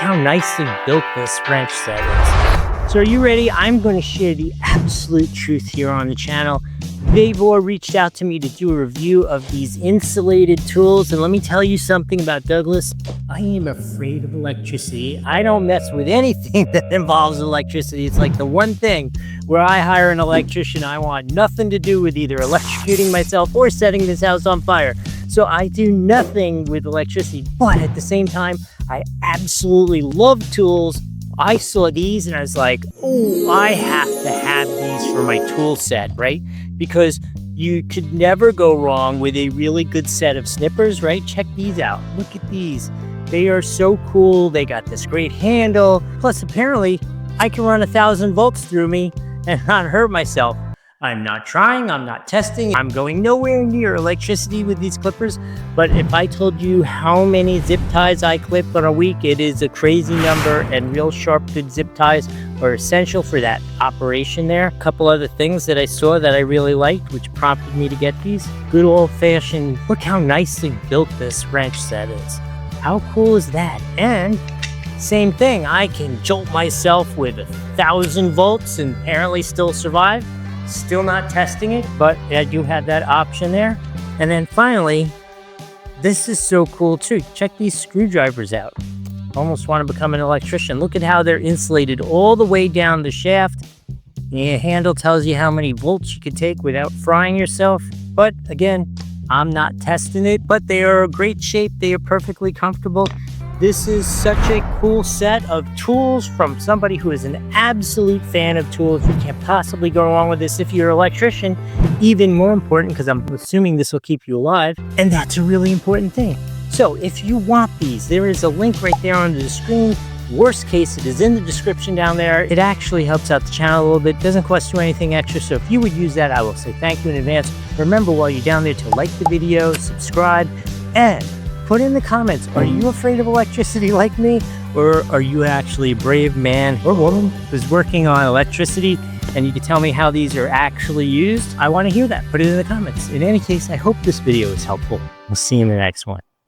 how nicely built this wrench set is. So are you ready? I'm going to share the absolute truth here on the channel. VEVOR reached out to me to do a review of these insulated tools, and let me tell you something about Douglas. I am afraid of electricity. I don't mess with anything that involves electricity. It's like the one thing where I hire an electrician, I want nothing to do with either electrocuting myself or setting this house on fire. So I do nothing with electricity, but at the same time, I absolutely love tools. I saw these and I was like, oh, I have to have these for my tool set, right? Because you could never go wrong with a really good set of snippers, right? Check these out. Look at these. They are so cool. They got this great handle. Plus, apparently, I can run 1000 volts through me and not hurt myself. I'm not trying, I'm not testing, I'm going nowhere near electricity with these clippers. But if I told you how many zip ties I clip on a week, it is a crazy number, and real sharp, good zip ties are essential for that operation there. A couple other things that I saw that I really liked, which prompted me to get these. Good old-fashioned, look how nicely built this wrench set is. How cool is that? And same thing, I can jolt myself with 1000 volts and apparently still survive. Still not testing it, but I do have that option there. And then finally, this is so cool too. Check these screwdrivers out. Almost want to become an electrician. Look at how they're insulated all the way down the shaft. The handle tells you how many volts you can take without frying yourself. But again, I'm not testing it, but they are a great shape. They are perfectly comfortable. This is such a cool set of tools from somebody who is an absolute fan of tools. You can't possibly go wrong with this if you're an electrician. Even more important, because I'm assuming this will keep you alive, and that's a really important thing. So if you want these, there is a link right there under the screen. Worst case, it is in the description down there. It actually helps out the channel a little bit. Doesn't cost you anything extra, so if you would use that, I will say thank you in advance. Remember, while you're down there, to like the video, subscribe, and put in the comments, are you afraid of electricity like me? Or are you actually a brave man or woman who's working on electricity, and you can tell me how these are actually used? I want to hear that. Put it in the comments. In any case, I hope this video is helpful. We'll see you in the next one.